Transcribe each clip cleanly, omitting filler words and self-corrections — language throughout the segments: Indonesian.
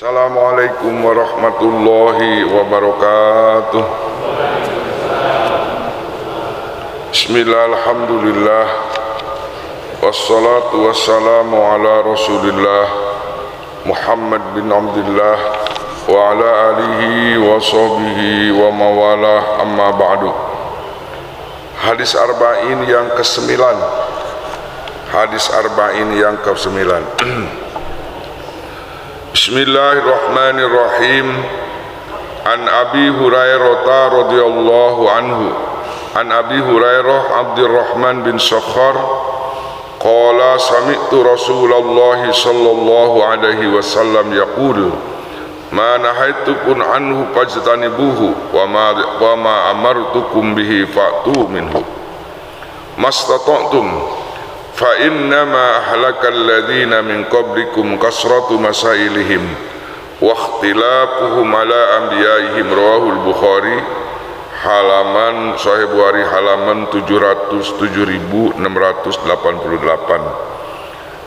Assalamualaikum warahmatullahi wabarakatuh. Bismillah, alhamdulillah, wassalatu wassalamu ala rasulillah Muhammad bin Abdullah wa ala alihi wa sahbihi wa mawalah, amma ba'du. Hadis arba'in yang ke-9. Hadis arba'in yang ke-9. Bismillahirrahmanirrahim. An Abi Hurairah radhiyallahu anhu, an Abi Hurairah Abdurrahman bin Sakhar qala sami'tu Rasulullah sallallahu alaihi wasallam yaqul ma nahaitukum anhu fajtanibuhu wa ma amartukum bihi fa'tu minhu mastata'tum fa innama ahlakal ladzina min qablikum kasratu masailihim wa ikhtilafuhum ala anbiya'ihim. Rawahul Bukhari, halaman Sahih Bukhari halaman 707.688.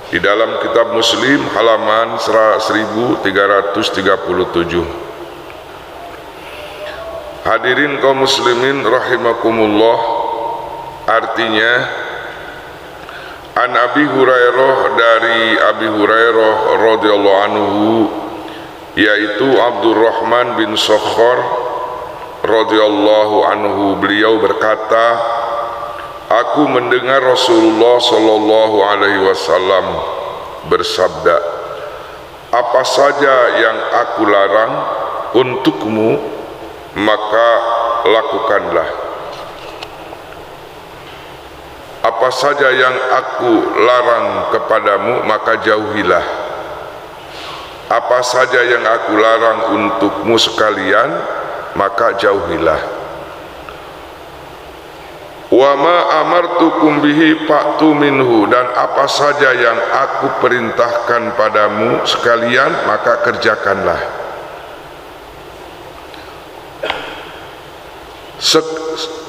Di dalam kitab Muslim halaman 1337. Hadirin kaum muslimin rahimakumullah, artinya An Abi Hurairah, dari Abi Hurairah radhiyallahu anhu, yaitu Abdurrahman bin Sakhar radhiyallahu anhu, beliau berkata, aku mendengar Rasulullah sallallahu alaihi wasallam bersabda, apa saja yang aku larang untukmu maka lakukanlah. Apa saja yang aku larang kepadamu maka jauhilah. Apa saja yang aku larang untukmu sekalian maka jauhilah. Wa ma amartukum bihi fa'tu minhu, dan apa saja yang aku perintahkan padamu sekalian maka kerjakanlah.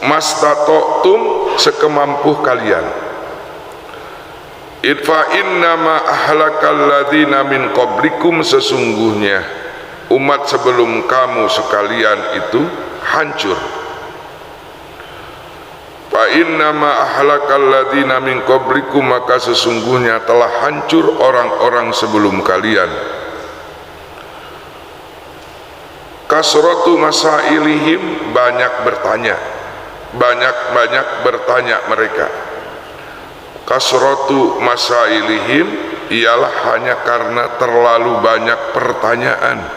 Mastata'tum, sekemampu kalian. Idfa innama ahlakal ladzina min qablikum, sesungguhnya umat sebelum kamu sekalian itu hancur. Fa innama ahlakal ladzina min qablikum, maka sesungguhnya telah hancur orang-orang sebelum kalian. Kasratu masailihim, banyak bertanya, banyak bertanya mereka. Kasratu masailihim ialah hanya karena terlalu banyak pertanyaan.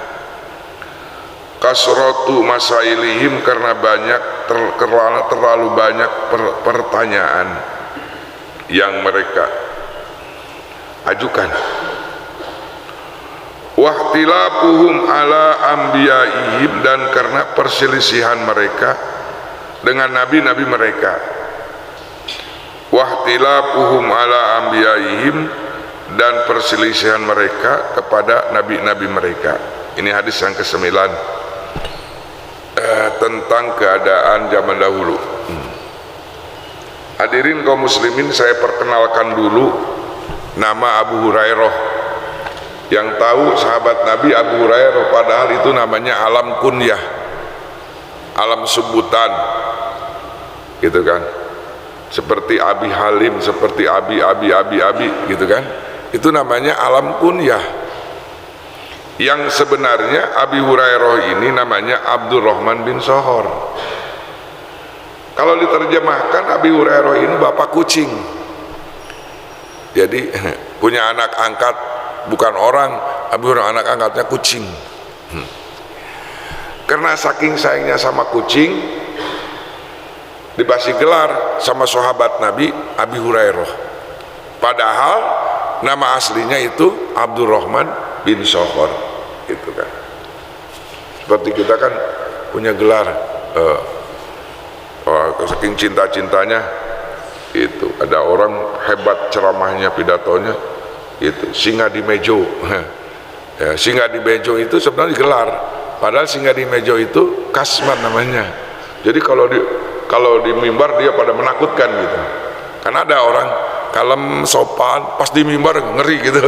Kasratu masailihim karena terlalu banyak pertanyaan yang mereka ajukan. Wahtilafuhum ala anbiya'ihim, dan karena perselisihan mereka dengan nabi-nabi mereka. Wahtilafuhum ala anbiya'ihim, dan perselisihan mereka kepada nabi-nabi mereka. Ini hadis yang ke-9 tentang keadaan zaman dahulu. Hadirin kaum muslimin, saya perkenalkan dulu nama Abu Hurairah. Yang tahu sahabat Nabi Abu Hurairah, padahal itu namanya alam kunyah, alam sebutan, gitu kan. Seperti Abi Halim, seperti Abi gitu kan. Itu namanya alam kunyah. Yang sebenarnya Abi Hurairah ini namanya Abdurrahman bin Sakhar. Kalau diterjemahkan, Abi Hurairah ini bapak kucing. Jadi punya anak angkat, bukan orang. Abi Hurairah anak angkatnya kucing. Karena saking sayangnya sama kucing, dikasih gelar sama sahabat Nabi Abi Hurairah. Padahal nama aslinya itu Abdurrahman bin Sakhar, gitu kan. Seperti kita kan punya gelar, saking cinta-cintanya itu. Ada orang hebat ceramahnya, pidatonya, itu singa di mejo. Ya, singa di mejo itu sebenarnya gelar, padahal singa di mejo itu kasman namanya. Jadi kalau di mimbar dia pada menakutkan gitu. Karena ada orang kalem sopan, pas di mimbar ngeri gitu.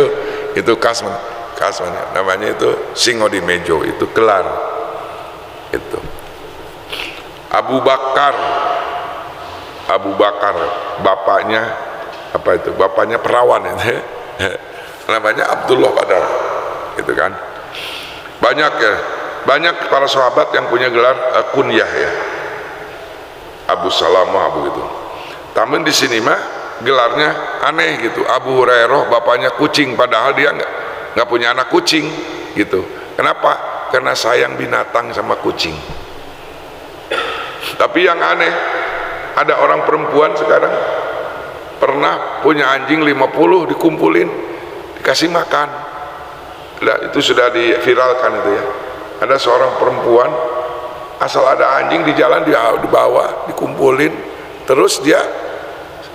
Itu kasman. kasmannya, namanya itu singo di mejo, itu gelar itu. Abu Bakar bapaknya apa itu, bapaknya perawan itu namanya Abdullah padahal gitu kan. Banyak ya, banyak para sahabat yang punya gelar kunyah ya, Abu Salamah, Abu gitu. Tamen di sini mah gelarnya aneh gitu. Abu Hurairah bapaknya kucing, padahal dia nggak punya anak kucing gitu. Kenapa? Karena sayang binatang sama kucing. Tapi yang aneh, ada orang perempuan sekarang pernah punya anjing 50 dikumpulin, dikasih makan. Nah, itu sudah diviralkan itu ya. Ada seorang perempuan, asal ada anjing di jalan dia dibawa, dikumpulin, terus dia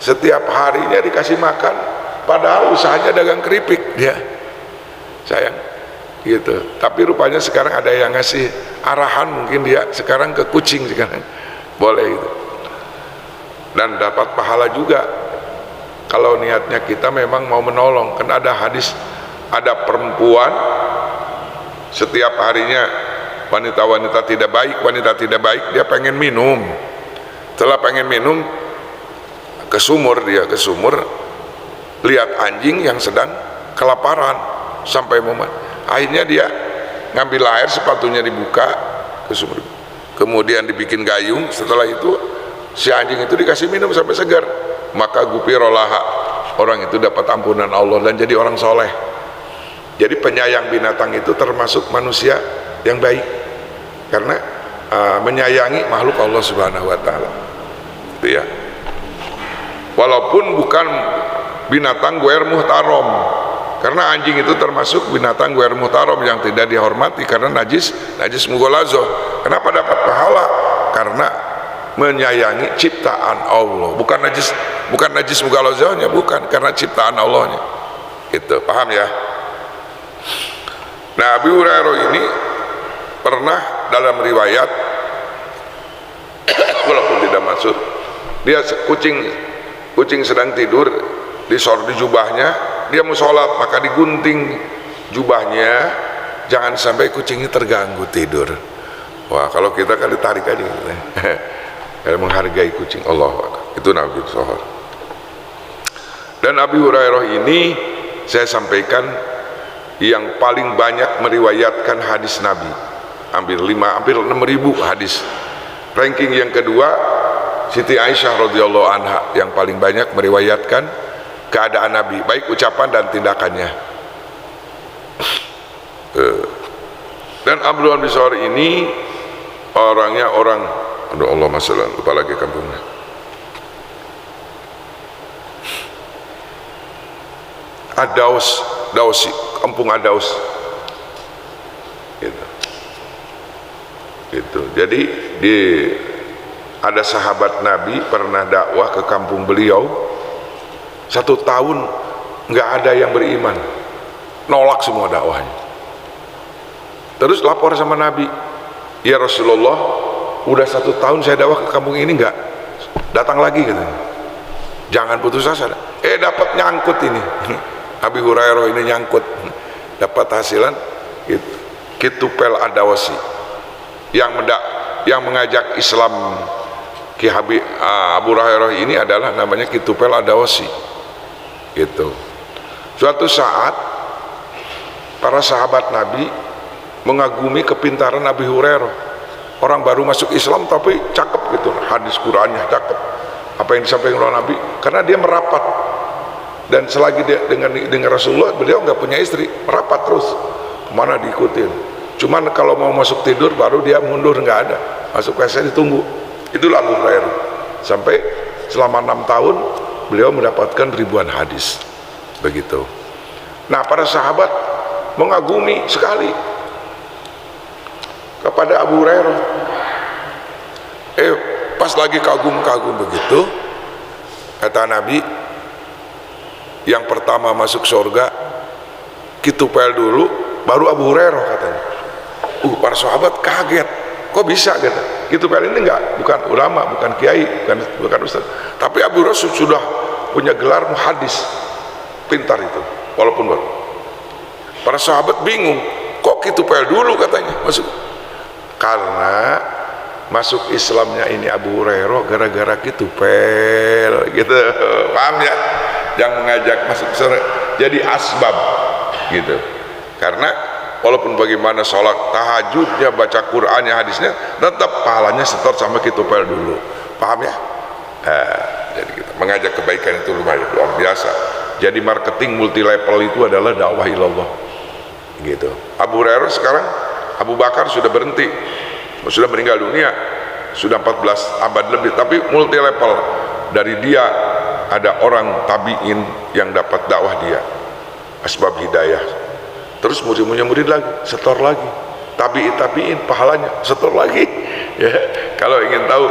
setiap harinya dikasih makan, padahal usahanya dagang keripik dia. Sayang gitu. Tapi rupanya sekarang ada yang ngasih arahan, mungkin dia sekarang ke kucing sekarang. Boleh gitu. Dan dapat pahala juga kalau niatnya kita memang mau menolong. Kan ada hadis, ada perempuan setiap harinya wanita tidak baik dia pengen minum. Setelah pengen minum ke sumur, lihat anjing yang sedang kelaparan sampai momen. Akhirnya dia ngambil air, sepatunya dibuka ke sumur, kemudian dibikin gayung. Setelah itu si anjing itu dikasih minum sampai segar, maka gupirolaha, orang itu dapat ampunan Allah dan jadi orang soleh. Jadi penyayang binatang itu termasuk manusia yang baik, karena menyayangi makhluk Allah Subhanahu wa Ta'ala itu ya. Walaupun bukan binatang guer muhtarom, karena anjing itu termasuk binatang guer muhtarom yang tidak dihormati karena najis mugolazo. Kenapa dapat pahala? Karena menyayangi ciptaan Allah, bukan najis mugalazonya, bukan, karena ciptaan Allahnya. Itu paham ya? Nah, Abu Hurairah ini pernah dalam riwayat walaupun tidak masuk, dia kucing sedang tidur di jubahnya, dia mau sholat, maka digunting jubahnya jangan sampai kucingnya terganggu tidur. Wah, kalau kita kan ditarik aja gitu. Menghargai kucing. Allah, itu Nabi Sohor. Dan Abu Hurairah ini saya sampaikan yang paling banyak meriwayatkan hadis Nabi, hampir 6.000 hadis. Ranking yang kedua Siti Aisyah radhiyallahu anha yang paling banyak meriwayatkan keadaan Nabi, baik ucapan dan tindakannya. Dan Abdullah bin Sa'ur ini orangnya aduh Allah masalah, lupa lagi kampungnya. Dausi, kampung Adaus. Gitu. Jadi ada sahabat Nabi pernah dakwah ke kampung beliau, 1 tahun nggak ada yang beriman, nolak semua dakwahnya. Terus lapor sama Nabi, ya Rasulullah, udah 1 tahun saya dakwah ke kampung ini nggak datang lagi katanya. Jangan putus asa. Dapat nyangkut ini. Abu Hurairah ini nyangkut, dapat hasilan gitu. Kitupel Adawasi yang mengajak Islam Ki Abu Hurairah ini adalah namanya Kitupel Adawasi gitu. Suatu saat para sahabat Nabi mengagumi kepintaran Abu Hurairah, orang baru masuk Islam tapi cakep gitu, hadis Qur'annya cakep, apa yang disampaikan oleh Nabi, karena dia merapat. Dan selagi dia dengan Rasulullah, beliau nggak punya istri, merapat terus kemana diikutin. Cuman kalau mau masuk tidur baru dia mundur, nggak ada, masuk WC ditunggu. Itulah Abu Hurairah. Sampai selama 6 tahun beliau mendapatkan ribuan hadis begitu. Nah, para sahabat mengagumi sekali kepada Abu Hurairah. Pas lagi kagum-kagum begitu, kata Nabi, yang pertama masuk surga Kitupel dulu, baru Abu Hurairah katanya. Para sahabat kaget, kok bisa gitu. Kitupel ini bukan ulama, bukan kiai, bukan ustaz, tapi Abu Hurairah sudah punya gelar muhadis, pintar itu, walaupun baru. Para sahabat bingung, kok kitupel dulu katanya masuk. Karena masuk Islamnya ini Abu Hurairah gara-gara kitupel gitu. Paham ya? Yang mengajak masuk Islam jadi asbab gitu. Karena walaupun bagaimana sholat tahajudnya, baca Qur'annya, hadisnya, tetap pahalanya setor sama kitupel dulu. Paham ya? Jadi kita mengajak kebaikan itu luar biasa. Jadi marketing multi level itu adalah dakwah ilallah gitu. Abu Hurairah sekarang, Abu Bakar sudah berhenti, sudah meninggal dunia, sudah 14 abad lebih, tapi multi level. Dari dia ada orang tabi'in yang dapat dakwah dia, asbab hidayah. Terus murid lagi, setor lagi, tabi'in pahalanya setor lagi ya. Kalau ingin tahu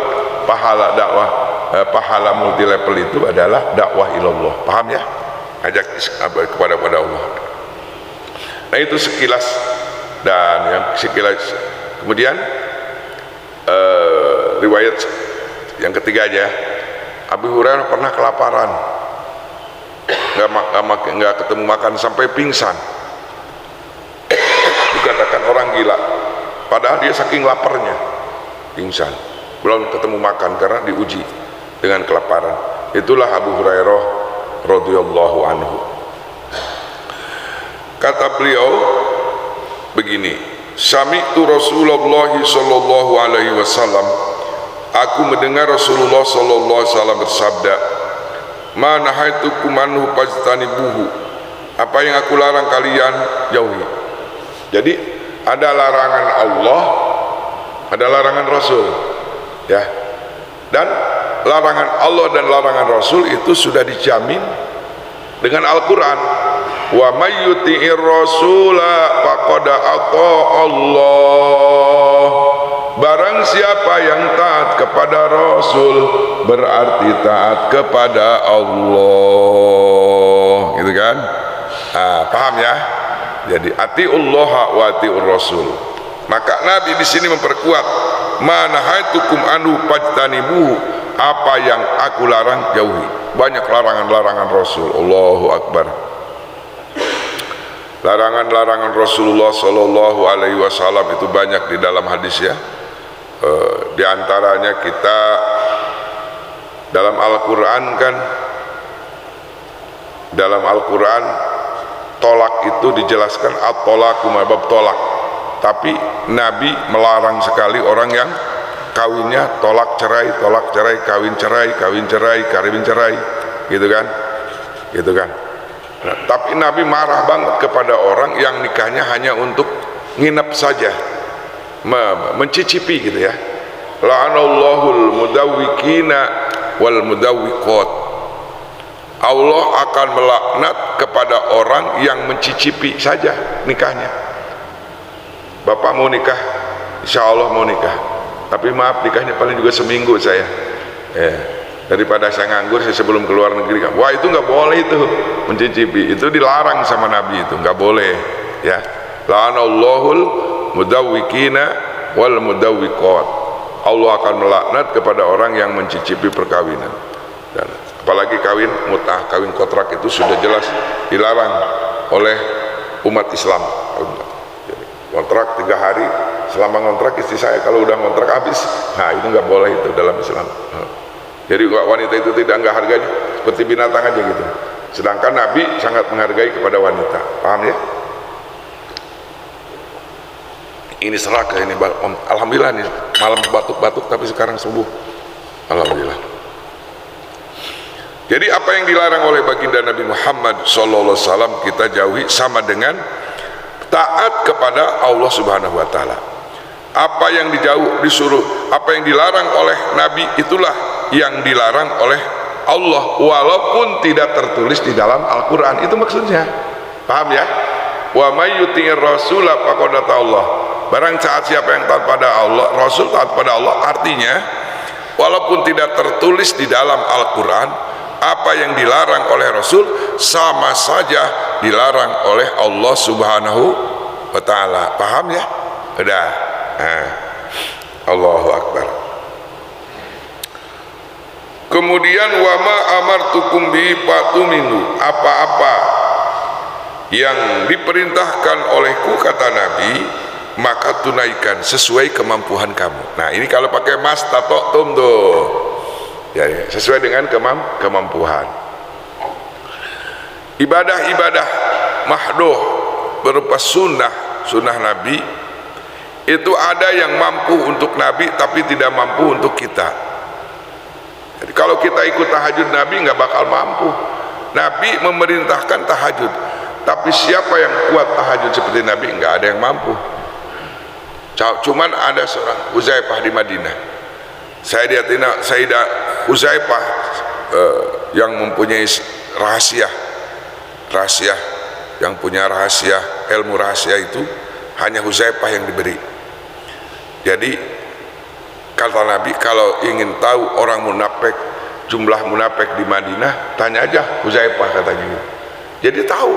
pahala dakwah, pahala multi level itu adalah dakwah ilallah. Paham ya? Ajak kepada Allah. Nah itu sekilas, dan yang sekilas. Kemudian riwayat yang ketiga aja, Abu Hurairah pernah kelaparan, nggak ketemu makan sampai pingsan. Dikatakan orang gila, padahal dia saking laparnya pingsan, belum ketemu makan karena diuji dengan kelaparan. Itulah Abu Hurairah radhiyallahu anhu. Kata beliau begini, sami'tu Rasulullah sallallahu alaihi wasallam, aku mendengar Rasulullah sallallahu alaihi wasallam bersabda, ma nahaitukum anhu fajtanibuhu, apa yang aku larang kalian jauhi. Jadi ada larangan Allah, ada larangan Rasul ya. Dan larangan Allah dan larangan Rasul itu sudah dijamin dengan Al-Quran. Wa may yuti'ir rasula faqad ata'a Allah, barang siapa yang taat kepada Rasul berarti taat kepada Allah, gitu kan? Paham ya? Jadi atiullaha wa atiur rasul. Maka Nabi di sini memperkuat, ma nahaitukum anhu fajtanibuhu, apa yang aku larang jauhi. Banyak larangan-larangan Rasul. Allahu Akbar. Larangan-larangan Rasulullah sallallahu alaihi wasallam itu banyak di dalam hadis ya. Di antaranya kita dalam Al-Qur'an kan, dalam Al-Qur'an tolak itu dijelaskan at-tolaku mabab tolak. Tapi Nabi melarang sekali orang yang kawinnya tolak cerai, kawin cerai, kawin cerai, gitu kan? Gitu kan? Nah, tapi Nabi marah banget kepada orang yang nikahnya hanya untuk nginep saja, mencicipi gitu ya. La'anallahul mudawwikina wal mudawwiqat. Allah akan melaknat kepada orang yang mencicipi saja nikahnya. Bapak mau nikah, insya Allah mau nikah, tapi maaf nikahnya paling juga seminggu saya daripada saya nganggur saya sebelum keluar negeri. Wah itu nggak boleh, itu mencicipi, itu dilarang sama Nabi, itu nggak boleh ya. La'anallahul mudawwikina wal mudawwiqat. Allah akan melaknat kepada orang yang mencicipi perkawinan. Dan apalagi kawin mut'ah, kawin kontrak itu sudah jelas dilarang oleh umat Islam. Jadi, kontrak 3 hari, selama kontrak istri saya kalau udah kontrak habis, nah itu nggak boleh itu dalam Islam. Jadi wanita itu tidak harganya seperti binatang aja gitu. Sedangkan Nabi sangat menghargai kepada wanita. Paham ya? Ini serakah ini, alhamdulillah nih malam batuk-batuk tapi sekarang sembuh, alhamdulillah. Jadi apa yang dilarang oleh baginda Nabi Muhammad SAW kita jauhi, sama dengan taat kepada Allah Subhanahu Wa Taala. Apa yang disuruh, apa yang dilarang oleh Nabi, itulah yang dilarang oleh Allah, walaupun tidak tertulis di dalam Al-Quran. Itu maksudnya, paham ya? Wa may yuti'ir rasula faqad ata'a Allah. Barang saat siapa yang taat pada Allah, Rasul taat pada Allah, artinya walaupun tidak tertulis di dalam Al-Quran, apa yang dilarang oleh Rasul sama saja dilarang oleh Allah Subhanahu Wa Ta'ala. Paham ya? Udah. Allahu Akbar. Kemudian wa ma amartukum bi fatuminu, apa-apa yang diperintahkan olehku, kata Nabi, maka tunaikan sesuai kemampuan kamu. Nah ini kalau pakai mastata'tum tuh ya, sesuai dengan kemampuan. Ibadah-ibadah mahdoh berupa sunnah Nabi itu ada yang mampu untuk Nabi tapi tidak mampu untuk kita. Jadi kalau kita ikut tahajud Nabi nggak bakal mampu. Nabi memerintahkan tahajud, tapi siapa yang kuat tahajud seperti Nabi? Nggak ada yang mampu. Cuman ada seorang Huzaifah di Madinah. Sayyidah Huzaifah yang mempunyai rahasia yang punya rahasia, ilmu rahasia itu hanya Huzaifah yang diberi. Jadi kata Nabi, kalau ingin tahu orang munafik, jumlah munafik di Madinah, tanya aja Huzaifah, katanya gitu. Jadi tahu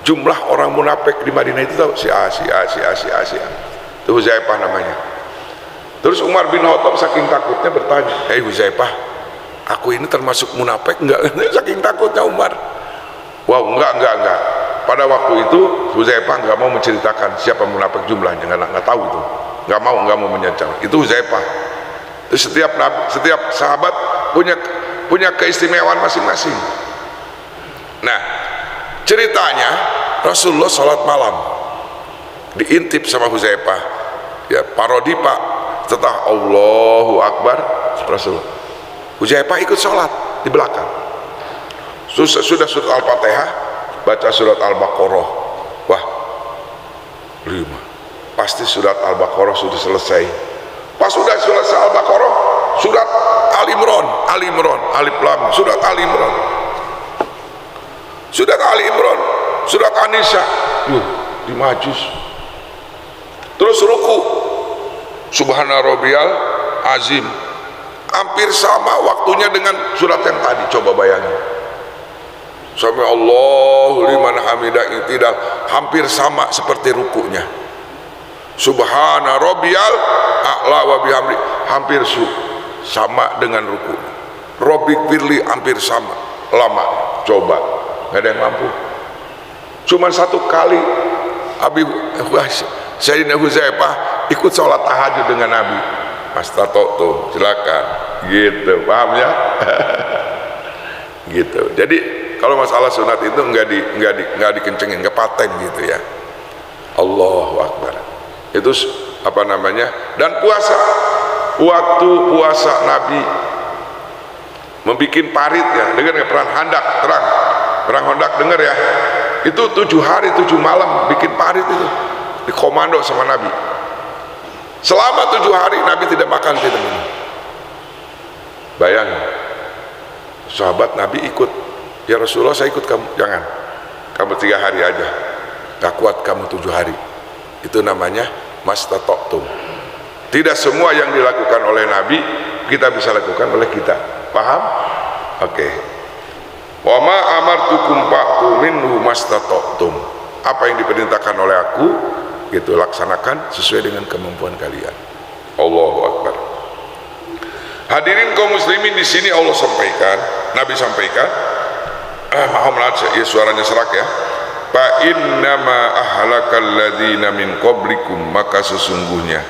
jumlah orang munafik di Madinah itu, tahu si A. Itu Huzaifah namanya. Terus Umar bin Khattab saking takutnya bertanya, "Hei Huzaifah, aku ini termasuk munafik enggak?" Saking takutnya Umar. Wow, enggak. Pada waktu itu Huzaifah enggak mau menceritakan siapa munafik jumlahnya, enggak tahu itu. Enggak mau menyancar. Itu Huzaifah. Itu setiap sahabat punya keistimewaan masing-masing. Nah, ceritanya Rasulullah sholat malam diintip sama Huzaifah. Ya, parodi Pak, setelah Allahu Akbar Rasulullah, Huzaifah ikut sholat di belakang. Sudah surat Al-Fatihah, baca surat Al-Baqarah. Wah, 5 pasti surat Al-Baqarah sudah selesai. Pas sudah selesai Al-Baqarah, surat Al-Imran, Alif Lam, surat Al-Imran, surat An-Nisa, 5 juz. Terus ruku, Subhana Rabbiyal Azim, hampir sama waktunya dengan surat yang tadi. Coba bayangin, Sami Allahu liman hamidah, tidak hampir sama seperti rukunya. Subhana Rabbiyal a'la wa bihamdi, hampir sama dengan ruku. Rabbik firli, hampir sama lama. Coba, nggak ada yang mampu. Cuman satu kali Sayyidina Huzaifah ikut sholat tahajud dengan Nabi. Mastata'tum, silakan. Gitu, paham ya? Gitu. Jadi kalau masalah sunat itu nggak dikencengin, nggak paten gitu ya. Allahu Akbar. Itu apa namanya? Dan puasa, waktu puasa Nabi membikin parit ya, dengar nggak? Perang Hondak, dengar ya? Itu 7 hari 7 malam bikin parit itu, dikomando sama Nabi. Selama 7 hari Nabi tidak makan, tidak minum. Bayangin, sahabat Nabi ikut, ya Rasulullah saya ikut kamu, jangan, kamu 3 hari aja, gak kuat kamu 7 hari. Itu namanya mastata'tum. Tidak semua yang dilakukan oleh Nabi kita bisa lakukan oleh kita, paham? Oke. Wa ma amartukum fa'tu minhu mastata'tum. Apa yang diperintahkan oleh aku, itu laksanakan sesuai dengan kemampuan kalian. Allahu Akbar. Hadirin kaum muslimin, di sini Allah sampaikan, Nabi sampaikan, ya suaranya serak ya. Fa innama ahlakal ladzina min qablikum, maka sesungguhnya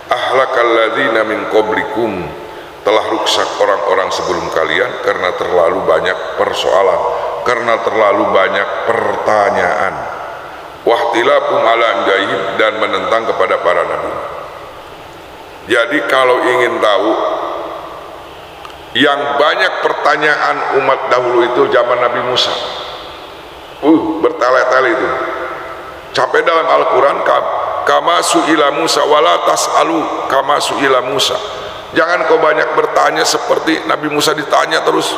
ahlakal ladzina min qablikum, telah rusak orang-orang sebelum kalian karena terlalu banyak persoalan, karena terlalu banyak pertanyaan. Wahtilafum ala anjayib, dan menentang kepada para nabi. Jadi kalau ingin tahu yang banyak pertanyaan umat dahulu itu zaman Nabi Musa, bertele-tele itu, sampai dalam Al-Quran, kama su'ila Musa wala tas'alu kama su'ila Musa, jangan kau banyak bertanya seperti Nabi Musa ditanya terus.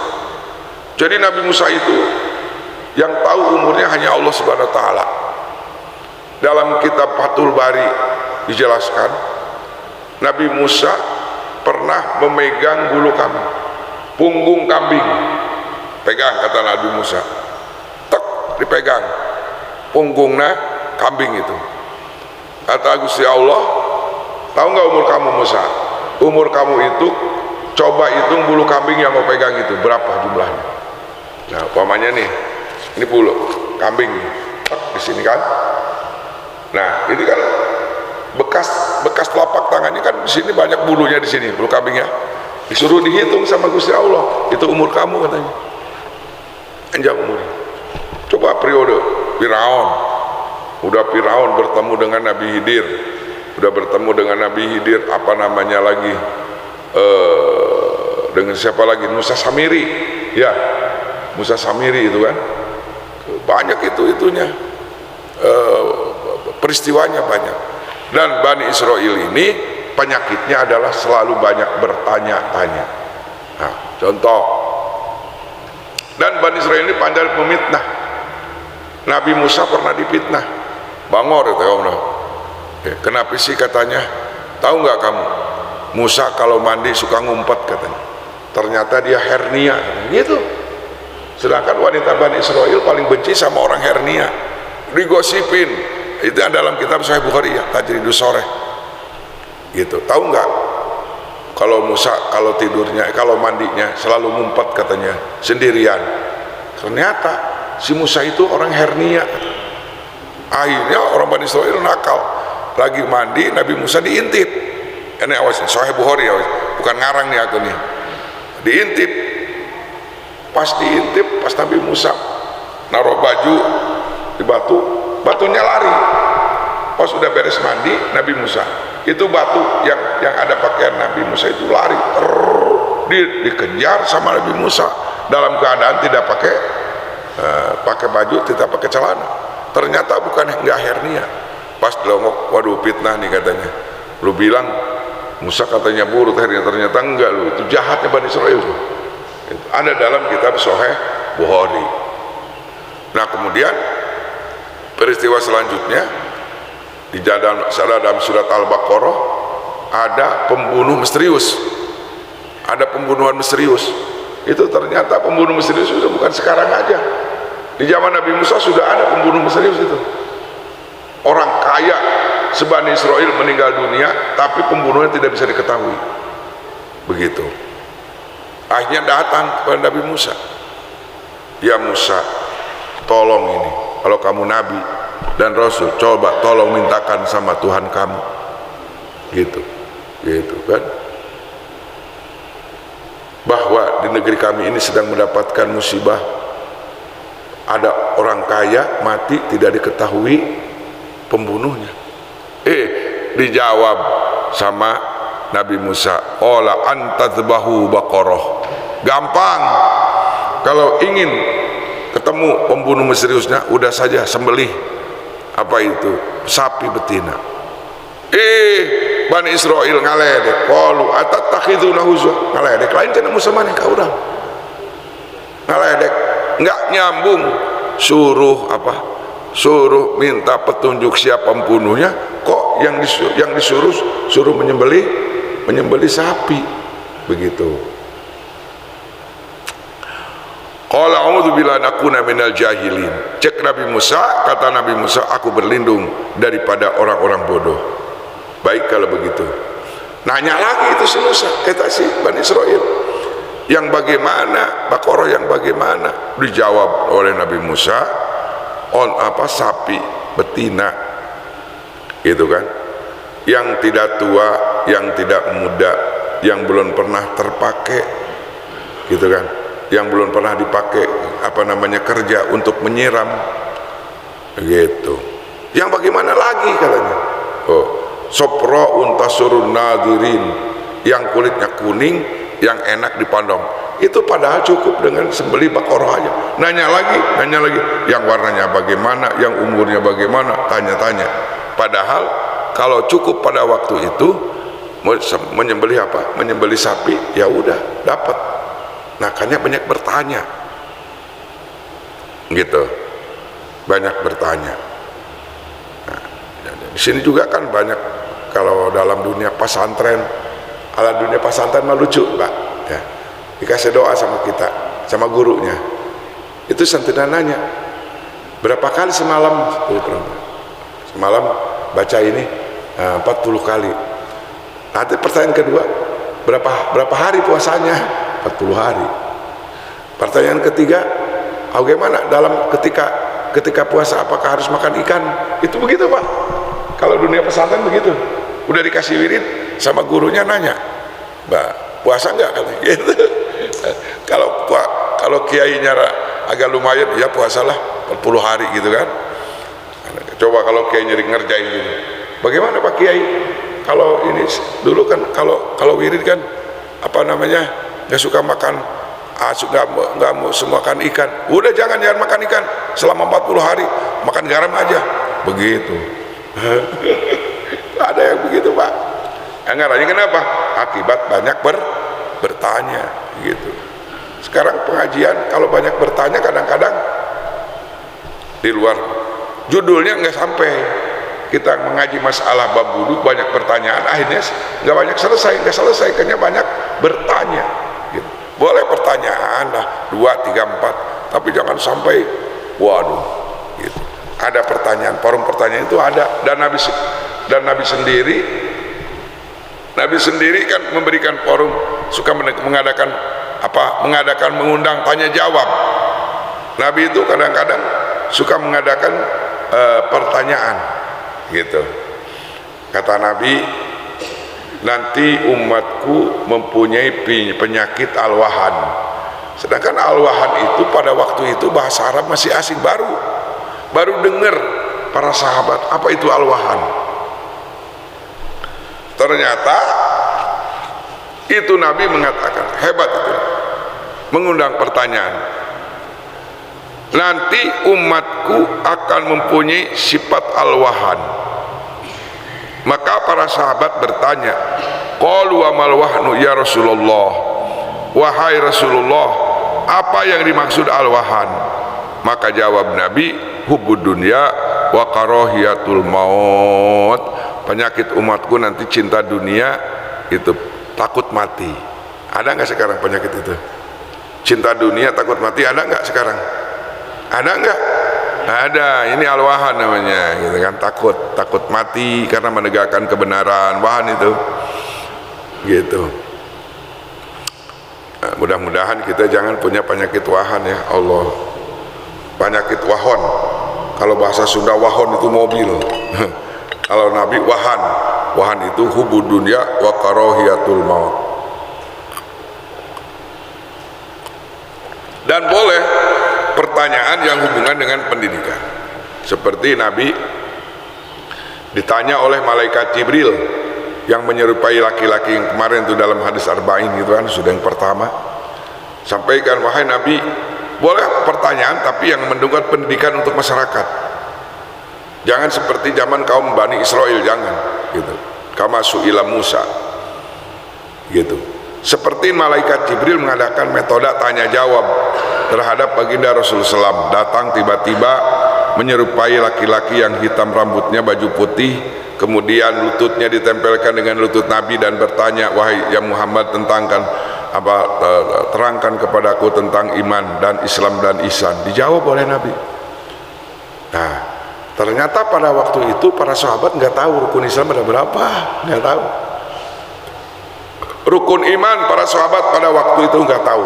Jadi Nabi Musa itu yang tahu umurnya hanya Allah Subhanahu wa ta'ala. Dalam kitab Fathul Bari dijelaskan, Nabi Musa pernah memegang bulu kambing, punggung kambing, pegang, kata Nabi Musa, tek, dipegang punggungnya kambing itu. Kata Gusti Allah, tahu nggak umur kamu Musa? Umur kamu itu, coba hitung bulu kambing yang kau pegang itu berapa jumlahnya. Nah umpamanya nih, ini bulu kambing, di sini kan. Nah, ini kan bekas telapak tangannya kan di sini banyak bulunya di sini, bulu kambingnya. Disuruh dihitung sama Gusti Allah, itu umur kamu katanya. Panjang umurnya. Coba periode Firaun. Udah Firaun bertemu dengan Nabi Khidir. Udah bertemu dengan Nabi Khidir, apa namanya lagi? Dengan siapa lagi? Musa Samiri. Ya, Musa Samiri itu kan. Banyak itunya. Peristiwanya banyak. Dan Bani Israel ini penyakitnya adalah selalu banyak bertanya-tanya. Nah, contoh, dan Bani Israel ini pandai memfitnah. Nabi Musa pernah difitnah. Bangor itu ya, kenapa sih katanya? Tahu nggak kamu? Musa kalau mandi suka ngumpet katanya. Ternyata dia hernia katanya. Gitu. Sedangkan wanita Bani Israel paling benci sama orang hernia. Digosipin. Itu dalam kitab Sahih Bukhari ya, Tajridus Shoreh. Gitu. Tahu nggak? Kalau Musa kalau tidurnya, kalau mandinya selalu ngumpet katanya sendirian. Ternyata si Musa itu orang hernia. Akhirnya orang Bani Israel nakal. Lagi mandi, Nabi Musa diintip. Ini awas, Sahih Bukhari ya, bukan ngarang nih aku nih. Diintip. Pas diintip, pas Nabi Musa naruh baju di batu, batunya lari. Pas sudah beres mandi, Nabi Musa itu batu yang ada pakaian Nabi Musa itu lari, dikejar sama Nabi Musa dalam keadaan tidak pakai baju, tidak pakai celana. Ternyata bukan enggak hernia. Pas delongok, waduh fitnah nih katanya. Lu bilang Musa katanya buruk hernia, ternyata enggak, lu itu jahatnya Bani Israel. Itu ada dalam kitab Sahih Bukhari. Nah, kemudian peristiwa selanjutnya di dalam surat Al-Baqarah ada pembunuh misterius. Ada pembunuhan misterius. Itu ternyata pembunuh misterius itu bukan sekarang aja. Di zaman Nabi Musa sudah ada pembunuh misterius itu. Orang kaya se-Bani Israel meninggal dunia, tapi pembunuhnya tidak bisa diketahui. Begitu. Akhirnya datang kepada Nabi Musa. Ya Musa, tolong ini. Kalau kamu Nabi dan Rasul, coba tolong mintakan sama Tuhan kamu. Gitu kan. Bahwa di negeri kami ini sedang mendapatkan musibah. Ada orang kaya mati tidak diketahui pembunuhnya. Dijawab sama Nabi Musa, "Ola antadzbahu baqarah." Gampang. Kalau ingin ketemu pembunuh misteriusnya, udah saja sembelih apa itu? Sapi betina. Bani Israel ngaledek, qalu atattakhiduna huzwa. Ngaledek lain cenah Musa maneh ka urang. Ngaledek, enggak nyambung. Suruh minta petunjuk siapa pembunuhnya, kok yang disuruh suruh menyembelih sapi. Begitu. Qala a'udzu billahi nakuna minal jahilin. Cek Nabi Musa, kata Nabi Musa, aku berlindung daripada orang-orang bodoh. Baik kalau begitu. Nanya lagi itu si Musa, si Bani Israil. Yang bagaimana? Baqarah yang bagaimana? Dijawab oleh Nabi Musa, sapi betina. Gitu kan. Yang tidak tua, yang tidak muda, yang belum pernah terpakai. Gitu kan. Yang belum pernah dipakai kerja untuk menyiram. Gitu. Yang bagaimana lagi katanya? Sopro untasurun nadirin, yang kulitnya kuning, yang enak dipandang. Itu padahal cukup dengan sembelih Baqarah aja. Nanya lagi, yang warnanya bagaimana, yang umurnya bagaimana, tanya-tanya. Padahal kalau cukup pada waktu itu menyembelih menyembelih sapi, ya udah dapat. Nah, makanya banyak bertanya. Gitu. Banyak bertanya. Nah, di sini juga kan banyak, kalau dalam dunia pesantren, dunia pesantren mah lucu, Pak. Ya. Dikasih doa sama kita, sama gurunya. Itu santunan nanya, berapa kali semalam? Semalam baca ini 40 kali. Nanti pertanyaan kedua, berapa hari puasanya? 40 hari. Pertanyaan ketiga, bagaimana dalam ketika ketika puasa apakah harus makan ikan? Itu begitu Pak. Kalau dunia pesantren begitu. Udah dikasih wirid sama gurunya nanya, Mbak, puasa enggak? Gitu. Kalau kiainya agak lumayan, ya puasalah 40 hari gitu kan. Coba kalau kiai ngerjain gitu. Bagaimana Pak Kiai? Kalau ini dulu kan kalau wirid kan apa namanya? Nggak suka makan, nggak mau makan ikan. Udah jangan makan ikan selama 40 hari, makan garam aja. Begitu. Ada yang begitu Pak. Anggarannya kenapa? Akibat banyak bertanya gitu. Sekarang pengajian kalau banyak bertanya kadang-kadang di luar judulnya nggak sampai. Kita mengaji masalah bab wudu banyak pertanyaan, akhirnya nggak selesai karena banyak bertanya gitu. Boleh pertanyaan lah 2, 3, 4, tapi jangan sampai waduh gitu. Ada pertanyaan, forum pertanyaan itu ada, dan Nabi sendiri kan memberikan forum, suka mengadakan mengundang tanya jawab. Nabi itu kadang-kadang suka mengadakan pertanyaan gitu. Kata Nabi, nanti umatku mempunyai penyakit alwahan. Sedangkan alwahan itu pada waktu itu bahasa Arab masih asing, baru dengar para sahabat apa itu alwahan. Ternyata itu Nabi mengatakan, hebat itu, mengundang pertanyaan. Nanti umatku akan mempunyai sifat alwahan. Maka para sahabat bertanya, qalu amal wahnu ya Rasulullah, wahai Rasulullah, apa yang dimaksud alwahan? Maka jawab Nabi, hubbud dunya wa karahiyatul maut. Penyakit umatku nanti cinta dunia, itu takut mati. Ada nggak sekarang penyakit itu? Cinta dunia, takut mati, ada nggak sekarang? Ada enggak? Ada. Ini alwahan namanya, gitu kan, takut mati karena menegakkan kebenaran, wahan itu, gitu. Nah, mudah-mudahan kita jangan punya penyakit wahan ya Allah. Penyakit wahon. Kalau bahasa Sunda wahon itu mobil. Kalau Nabi wahan itu hubud dunya wa karahiyatul maut. Dan boleh pertanyaan yang hubungan dengan pendidikan, seperti Nabi ditanya oleh malaikat Jibril yang menyerupai laki-laki yang kemarin itu dalam hadis arba'in gitu kan, sudah yang pertama, sampaikan wahai Nabi, boleh pertanyaan tapi yang mendukung pendidikan untuk masyarakat, jangan seperti zaman kaum Bani Israel, jangan gitu, kama su'ila Musa gitu. Seperti malaikat Jibril mengadakan metode tanya jawab terhadap baginda Rasulullah SAW, datang tiba-tiba menyerupai laki-laki yang hitam rambutnya, baju putih, kemudian lututnya ditempelkan dengan lutut Nabi dan bertanya, wahai ya Muhammad, terangkan kepadaku tentang iman dan Islam dan ihsan. Dijawab oleh Nabi. Nah, ternyata pada waktu itu para sahabat nggak tahu rukun Islam ada berapa, nggak tahu. Rukun iman para sahabat pada waktu itu nggak tahu.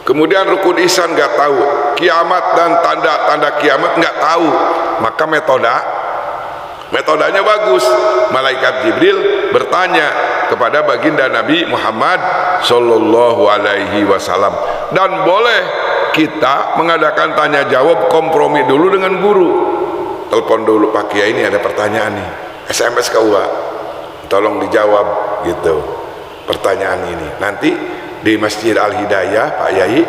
Kemudian rukun ihsan nggak tahu, kiamat dan tanda-tanda kiamat nggak tahu. Maka metodenya bagus. Malaikat Jibril bertanya kepada baginda Nabi Muhammad Sallallahu Alaihi Wasallam. Dan boleh kita mengadakan tanya jawab, kompromi dulu dengan guru. Telepon dulu, Pak Kiai ini ada pertanyaan nih, SMS ke UA, tolong dijawab gitu pertanyaan ini. Nanti di Masjid Al-Hidayah Pak Yai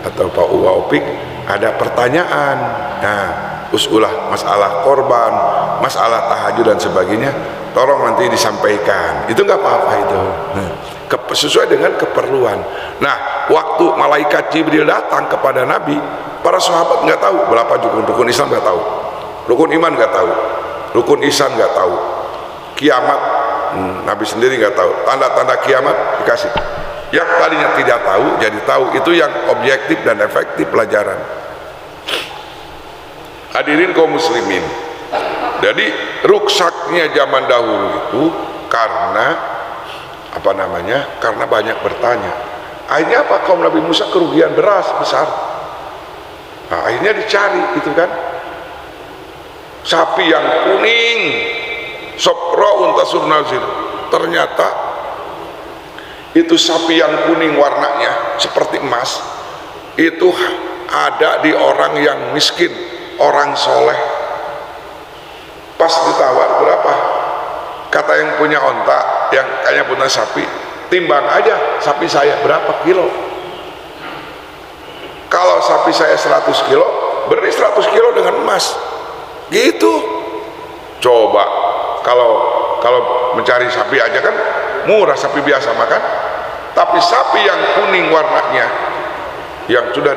atau Pak Uwa Opik ada pertanyaan, nah usulah masalah korban, masalah tahajud dan sebagainya, tolong nanti disampaikan. Itu nggak apa-apa itu, sesuai dengan keperluan. Nah, waktu malaikat Jibril datang kepada Nabi, para sahabat nggak tahu berapa rukun Islam, nggak tahu, rukun iman nggak tahu, rukun ihsan nggak tahu, kiamat Nabi sendiri nggak tahu, tanda-tanda kiamat dikasih. Yang tadinya tidak tahu jadi tahu. Itu yang objektif dan efektif pelajaran. Hadirin kaum muslimin, jadi ruksaknya zaman dahulu itu karena karena banyak bertanya. Akhirnya apa? Kaum Nabi Musa kerugian beras besar. Nah, akhirnya dicari gitu kan, sapi yang kuning, sopro untasur nazir. Ternyata itu sapi yang kuning warnanya seperti emas, itu ada di orang yang miskin, orang soleh. Pas ditawar berapa, kata yang punya onta, yang kayaknya punya sapi, timbang aja sapi saya berapa kilo. Kalau sapi saya 100 kilo, beri 100 kilo dengan emas gitu. Coba kalau mencari sapi aja kan murah, sapi biasa makan. Tapi sapi yang kuning warnanya, yang sudah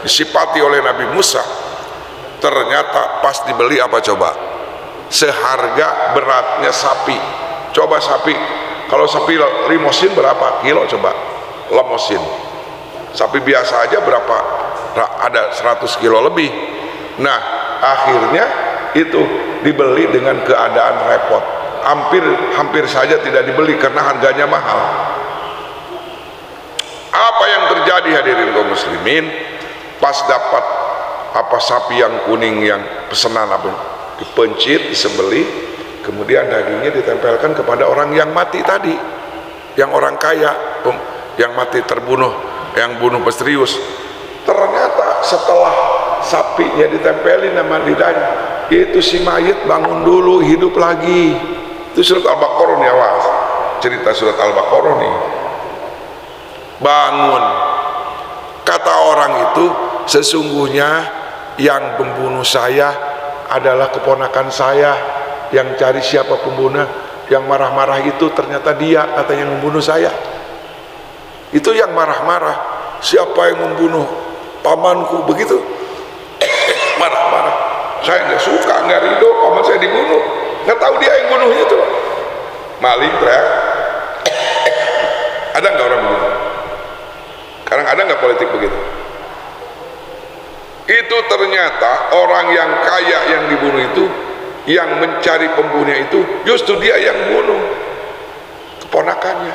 disipati oleh Nabi Musa, ternyata pas dibeli apa coba, seharga beratnya sapi. Coba sapi, kalau sapi limosin berapa kilo coba, limosin. Sapi biasa aja berapa, ada 100 kilo lebih. Nah akhirnya itu dibeli dengan keadaan repot, hampir saja tidak dibeli karena harganya mahal. Apa yang terjadi hadirin kaum muslimin, pas dapat apa sapi yang kuning yang pesanan apa, dipencit, disembelih, kemudian dagingnya ditempelkan kepada orang yang mati tadi, yang orang kaya, yang mati terbunuh, yang bunuh misterius. Ternyata setelah sapinya ditempelin sama lidahnya, itu si mayit bangun dulu, hidup lagi. Itu surat Al-Baqarah nih, awas, cerita surat Al-Baqarah nih. Bangun, kata orang itu, sesungguhnya yang membunuh saya adalah keponakan saya. Yang cari siapa pembunuh, yang marah-marah itu ternyata dia, kata yang membunuh saya. Itu yang marah-marah, siapa yang membunuh pamanku, begitu marah-marah. Saya nggak suka, nggak ridho paman saya dibunuh, nggak tahu dia yang bunuhnya itu. Maling teriak. Ada nggak orang begitu? Sekarang ada nggak politik begitu? Itu ternyata orang yang kaya yang dibunuh itu, yang mencari pembunuhnya itu justru dia yang bunuh keponakannya.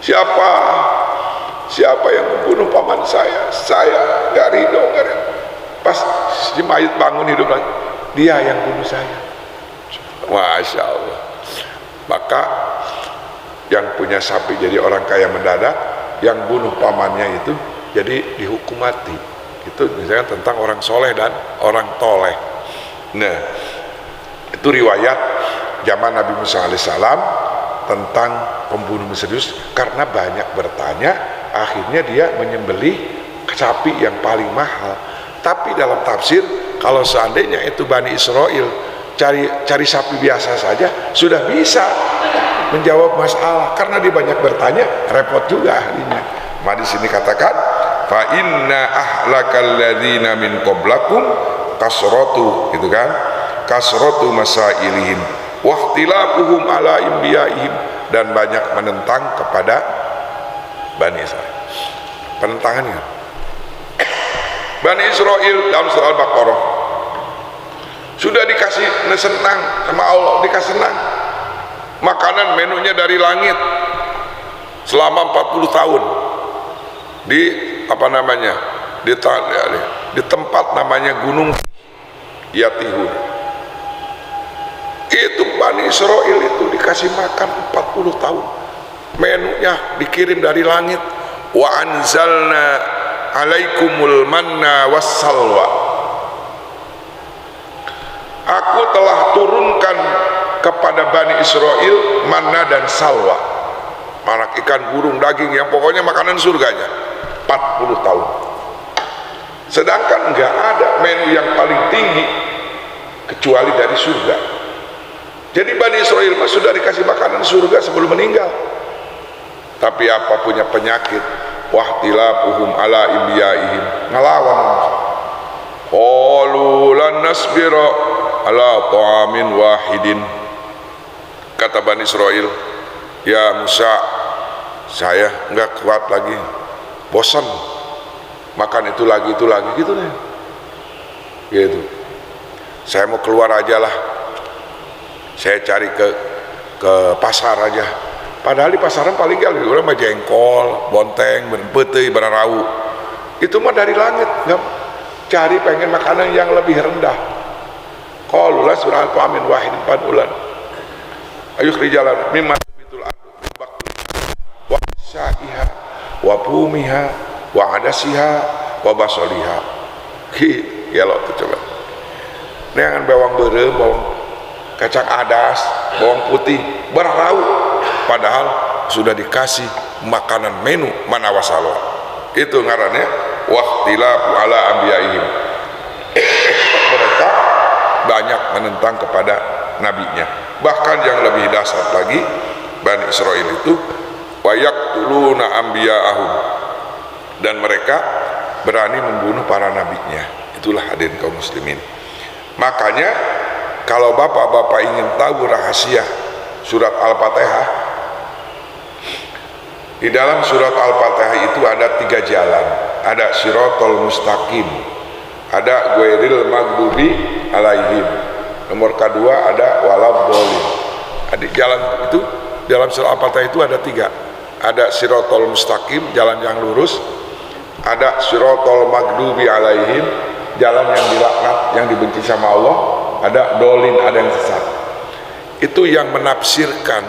Siapa yang membunuh paman saya nggak ridho. Pas si mayit bangun hidup lagi, dia yang bunuh saya. Masya Allah. Maka yang punya sapi jadi orang kaya mendadak, yang bunuh pamannya itu jadi dihukum mati. Itu misalnya tentang orang soleh dan orang toleh. Nah, itu riwayat zaman Nabi Musa alaihissalam tentang pembunuh misterius. Karena banyak bertanya, akhirnya dia menyembelih sapi yang paling mahal. Tapi dalam tafsir, kalau seandainya itu Bani Israel cari sapi biasa saja sudah bisa menjawab masalah. Karena dia banyak bertanya, repot juga ahlinya. Maka di sini katakan, fa inna ahlakal ladzina min qablakum kasratu, gitu kan, kasratu masailihim wahtilafuhum ala imbiyaihim, dan banyak menentang kepada Bani Israel. Penentangannya Bani Israel dalam surah Al-Baqarah sudah dikasih senang sama Allah, dikasih senang makanan, menunya dari langit selama 40 tahun di apa namanya, di tempat namanya Gunung Yatihun. Itu Bani Israel itu dikasih makan 40 tahun, menunya dikirim dari langit. Wa anzalna alaikumul manna wassalwa, aku telah turunkan kepada Bani Israel manna dan salwa, anak ikan, burung, daging, yang pokoknya makanan surganya 40 tahun. Sedangkan enggak ada menu yang paling tinggi kecuali dari surga. Jadi Bani Israel sudah dikasih makanan surga sebelum meninggal. Tapi apa, punya penyakit, wahtilafuhum ala imbiyaihim, ngelawan. Qalu lan nasbira ala ta'amin wahidin, kata Bani Israel, ya Musa, saya enggak kuat lagi, bosan makan itu lagi gitu nih, gitu. Saya mau keluar aja lah, saya cari ke pasar aja. Padahal di pasaran paling gak orang mah jengkol, bonteng, peuteui, bararau. Itu mah dari langit, cari pengen makanan yang lebih rendah. Qalu la surah al-amin wahid padulan ayuh rijalan mimma bitul ardu wa sa'iha wa pumiha wa adasiha wa basoliha. Ya lo tuh coba neangan bawang beureum, bawang kacang adas, bawang putih, berarau, padahal sudah dikasih makanan menu mana wasalo. Itu ngarannya waqtilafu ala anbiyaihim. Mereka banyak menentang kepada nabinya. Bahkan yang lebih dasar lagi, Bani Israel itu wa yaqtuluna anbiya'ahum, dan mereka berani membunuh para nabinya. Itulah hadirin kaum muslimin. Makanya kalau bapak-bapak ingin tahu rahasia surat Al-Fatihah, di dalam surat Al-Fatihah itu ada 3 jalan. Ada Shirathal Mustaqim, ada Ghairil Maghdubi Alaihim, nomor kedua ada Waladhdallin. Di jalan itu, dalam surat Al-Fatihah itu ada 3. Ada Shirathal Mustaqim, jalan yang lurus. Ada Shirathal Maghdubi Alaihim, jalan yang dilaknat, yang dibenci sama Allah. Ada dolin, ada yang sesat. Itu yang menafsirkan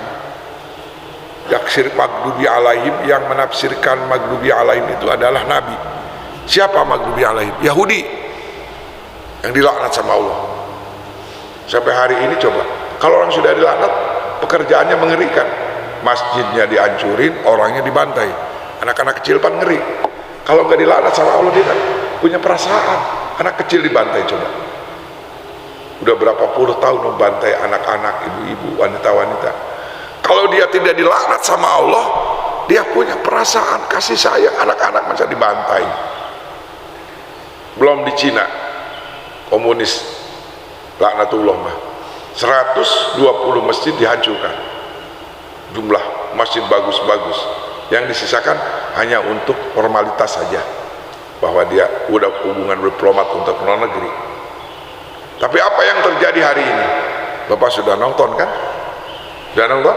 yaksir maghdubi alaihim, yang menafsirkan maghdubi alaihim itu adalah Nabi. Siapa maghdubi alaihim? Yahudi yang dilaknat sama Allah. Sampai hari ini coba, kalau orang sudah dilaknat, pekerjaannya mengerikan. Masjidnya dihancurin, orangnya dibantai. Anak-anak kecil pan ngeri. Kalau nggak dilaknat sama Allah, dia kan punya perasaan. Anak kecil dibantai coba. Udah berapa puluh tahun membantai anak-anak, ibu-ibu, wanita-wanita. Kalau dia tidak dilaknat sama Allah, dia punya perasaan kasih sayang, anak-anak masa dibantai. Belum di Cina, komunis, laknatullah mah, 120 masjid dihancurkan. Jumlah masjid bagus-bagus, yang disisakan hanya untuk formalitas saja, bahwa dia udah hubungan diplomat untuk luar negeri. Tapi apa yang terjadi hari ini? Bapak sudah nonton kan? Sudah nonton?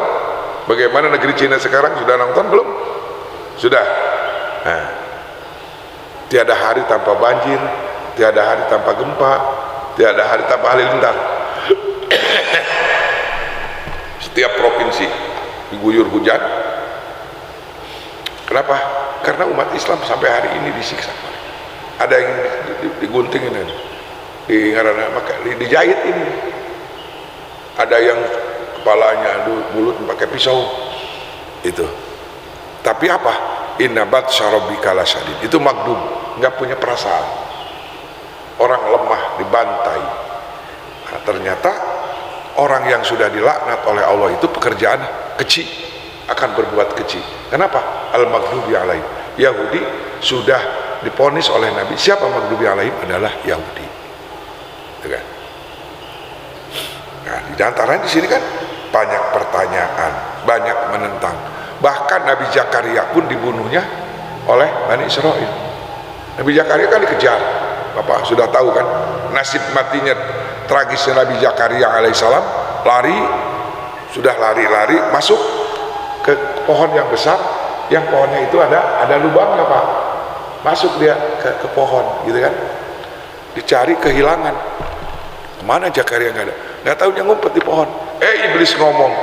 Bagaimana negeri Cina sekarang? Sudah nonton belum? Sudah. Nah, tiada hari tanpa banjir, tiada hari tanpa gempa, tiada hari tanpa halilintar. Setiap provinsi diguyur hujan. Kenapa? Karena umat Islam sampai hari ini disiksa. Ada yang digunting ini, dijahit ini. Ada yang kepalanya mulut pakai pisau itu. Tapi apa? Innabat syarabika lasyadid. Itu maghdub, nggak punya perasaan. Orang lemah dibantai. Nah, ternyata orang yang sudah dilaknat oleh Allah itu pekerjaan kecil, akan berbuat kecil. Kenapa? Al-maghdubi alaihim. Yahudi sudah diponis oleh Nabi. Siapa maghdubi alaihim? Adalah Yahudi. Kan? Nah, di antaranya di sini kan banyak pertanyaan, banyak menentang. Bahkan Nabi Zakaria pun dibunuhnya oleh Bani Israel. Nabi Zakaria kan dikejar. Bapak sudah tahu kan nasib matinya tragisnya Nabi Zakaria alaihissalam. Lari, sudah lari-lari masuk ke pohon yang besar, yang pohonnya itu ada lubangnya Pak. Masuk dia ke pohon, gitu kan? Dicari, kehilangan. Mana Zakaria? Nggak ada. Nggak tahunya ngumpet di pohon. Iblis ngomong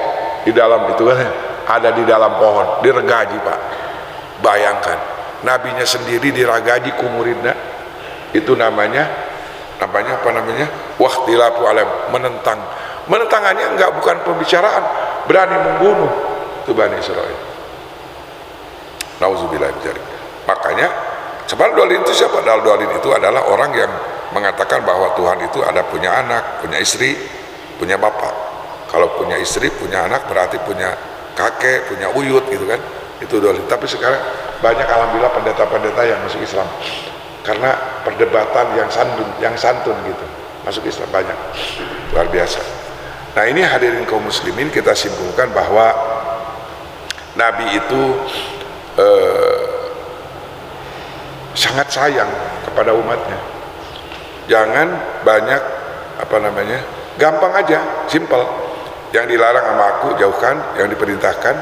di dalam itu kan, ada di dalam pohon, diregaji Pak. Bayangkan, nabinya sendiri diragaji kumuridna. Itu namanya apa namanya? Waqtilafu alam, menentang. Menentangannya bukan pembicaraan, berani membunuh. Itu Bani Israil. Nauzubillah min dzalik. Makanya sebenarnya dolin itu siapa? Dolin itu adalah orang yang mengatakan bahwa Tuhan itu ada punya anak, punya istri, punya bapak. Kalau punya istri, punya anak berarti punya kakek, punya uyut gitu kan. Itu dolin. Tapi sekarang banyak alhamdulillah pendeta-pendeta yang masuk Islam. Karena perdebatan yang santun gitu. Masuk Islam banyak. Luar biasa. Nah, ini hadirin kaum muslimin, kita simpulkan bahwa Nabi itu sangat sayang kepada umatnya. Jangan banyak gampang aja, simpel. Yang dilarang sama aku jauhkan, yang diperintahkan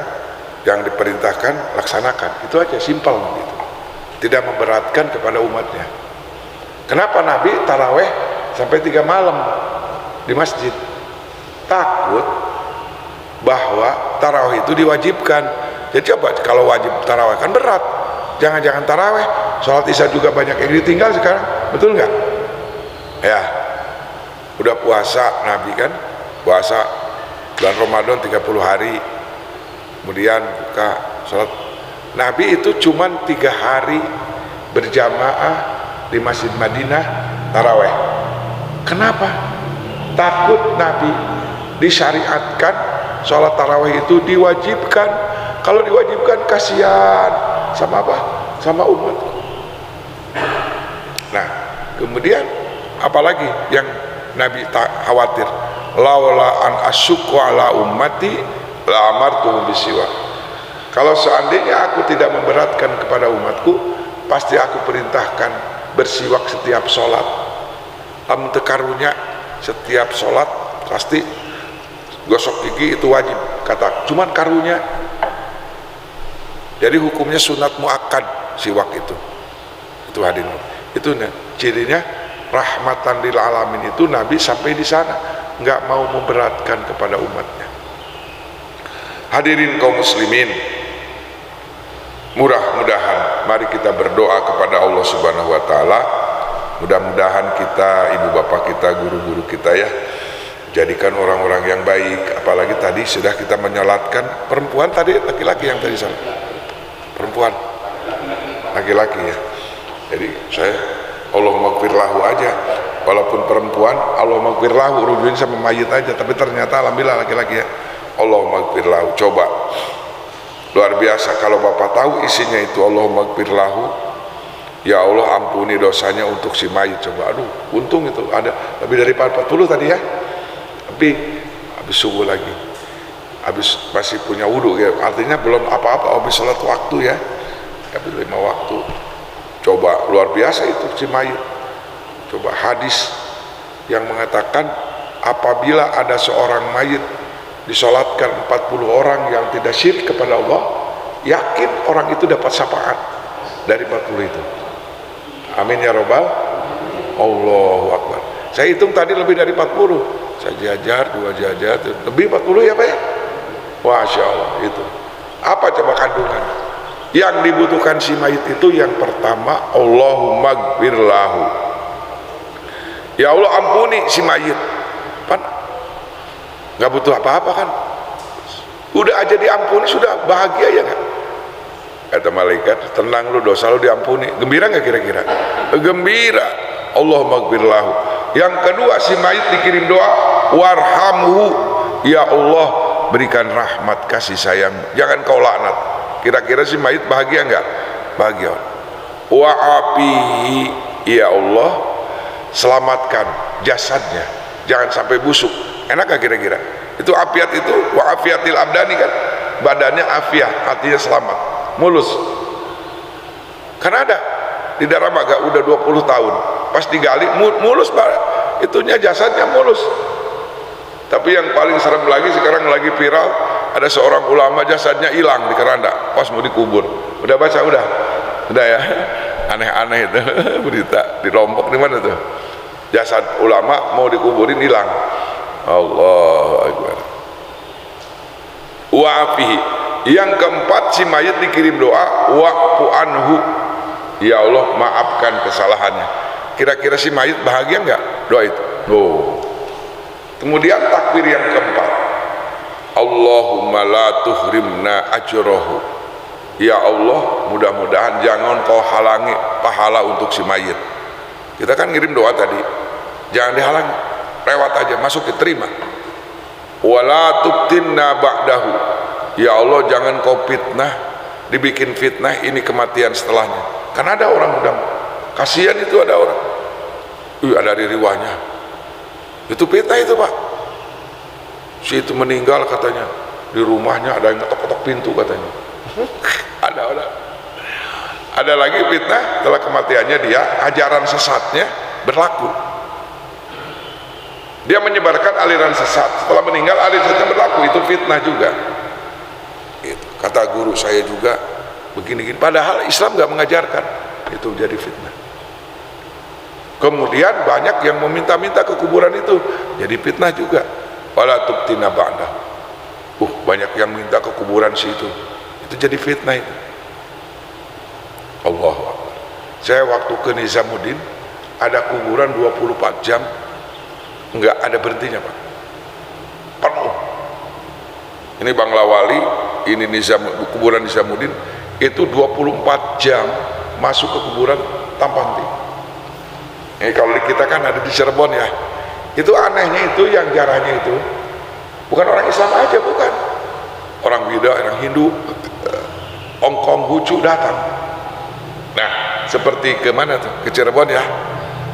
laksanakan. Itu aja, simpel gitu. Tidak memberatkan kepada umatnya. Kenapa Nabi taraweh sampai 3 malam di masjid? Takut bahwa taraweh itu diwajibkan. Jadi coba kalau wajib taraweh kan berat, jangan-jangan taraweh, sholat isya juga banyak yang ditinggal sekarang, betul nggak? Ya, udah puasa Nabi kan, puasa bulan Ramadan 30 hari, kemudian buka sholat. Nabi itu cuman 3 hari berjamaah di Masjid Madinah taraweh. Kenapa? Takut Nabi disyariatkan sholat taraweh itu diwajibkan. Kalau diwajibkan kasihan sama apa? Sama umat. Nah, kemudian apalagi yang Nabi tak khawatir? Laula an asyukku ala ummati la amartuhum bisiwa. Kalau seandainya aku tidak memberatkan kepada umatku, pasti aku perintahkan bersiwak setiap sholat. Am tekarunya setiap sholat pasti gosok gigi itu wajib, kata. Cuman karunya, jadi hukumnya sunat muakkad siwak itu hadirin. Itu cirinya rahmatan lil alamin itu Nabi sampai di sana nggak mau memberatkan kepada umatnya. Hadirin kaum muslimin, mudah-mudahan mari kita berdoa kepada Allah Subhanahu wa taala, mudah-mudahan kita, ibu bapak kita, guru-guru kita ya, jadikan orang-orang yang baik. Apalagi tadi sudah kita menyolatkan perempuan, tadi laki-laki yang tadi salah, perempuan, laki-laki ya. Jadi saya Allahumma gfir lahu aja, walaupun perempuan Allahumma gfir lahu rujukin sama mayit aja, tapi ternyata alhamdulillah laki-laki ya, Allahumma gfir lahu. Coba luar biasa kalau bapak tahu isinya itu Allahumma gfir lahu, ya Allah ampuni dosanya untuk si mayit. Coba, aduh untung itu ada lebih dari 40 tadi ya, tapi habis subuh lagi, habis masih punya wudhu ya, artinya belum apa-apa habis sholat waktu ya, habis 5 waktu. Coba luar biasa itu si mayit. Coba hadis yang mengatakan apabila ada seorang mayit disolatkan 40 orang yang tidak syirik kepada Allah, yakin orang itu dapat syafaat dari 40 itu. Amin ya robbal. Allahu akbar. Saya hitung tadi lebih dari 40. Saya jajar, 2 jajar, lebih 40 ya Pak ya. Masya Allah itu. Apa coba kandungan? Yang dibutuhkan si mayit itu yang pertama Allahumma gfir lahu. Ya Allah ampuni si mayit. Kan nggak butuh apa-apa kan? Udah aja diampuni sudah bahagia ya nggak? Kata malaikat, tenang lu, dosa lu diampuni. Gembira nggak kira-kira? Gembira. Allahumma gfir lahu. Yang kedua si mayit dikirim doa warhamhu. Ya Allah berikan rahmat kasih sayang, jangan kau laknat. Kira-kira si mayit bahagia enggak? Bahagia. Wa afihi, ya Allah selamatkan jasadnya, jangan sampai busuk. Enak gak kira-kira? Itu afiat itu, wa afiatil abdani kan, badannya afiah, artinya selamat, mulus. Karena ada di daerah Maga udah 20 tahun, pas digali mulus, itunya jasadnya mulus. Tapi yang paling serem lagi sekarang lagi viral, ada seorang ulama jasadnya hilang di keranda pas mau dikubur. Udah baca? Udah ya. Aneh-aneh itu berita di Lombok, di mana tuh jasad ulama mau dikuburin hilang. Allahu akbar. Wa afihi. Yang keempat si mayit dikirim doa wa'fu anhu, ya Allah maafkan kesalahannya. Kira-kira si mayit bahagia enggak doa itu? Kemudian takbir yang keempat, Allahumma la tuhrimna ajrohu. Ya Allah mudah-mudahan jangan kau halangi pahala untuk si mayit. Kita kan ngirim doa tadi, jangan dihalangi, lewat aja, masuk diterima. Wala tubtinna ba'dahu. Ya Allah jangan kau fitnah, dibikin fitnah ini kematian setelahnya. Karena ada orang udah kasihan itu, ada orang ada di riwahnya itu fitnah itu Pak, si itu meninggal katanya di rumahnya ada yang ngetok-ngetok pintu katanya. ada lagi fitnah setelah kematiannya dia ajaran sesatnya berlaku, dia menyebarkan aliran sesat, setelah meninggal aliran sesatnya berlaku, itu fitnah juga gitu. Kata guru saya juga begini-gini, padahal Islam gak mengajarkan itu jadi fitnah. Kemudian banyak yang meminta-minta ke kuburan itu, jadi fitnah juga. Wala tubtina ba'da. Banyak yang minta ke kuburan situ, itu jadi fitnah itu. Allahu Akbar. Saya waktu ke Nizamuddin, ada kuburan 24 jam, enggak ada berhentinya Pak, penuh. Ini Bangla Wali, ini kuburan Nizamuddin, itu 24 jam masuk ke kuburan tanpa henti. Ini kalau kita kan ada di Cirebon ya, itu anehnya itu yang jarahnya itu bukan orang Islam aja, bukan orang Buddha, orang Hindu, Hongkong, Hucu datang. Nah, seperti kemana tuh? Ke Cirebon ya,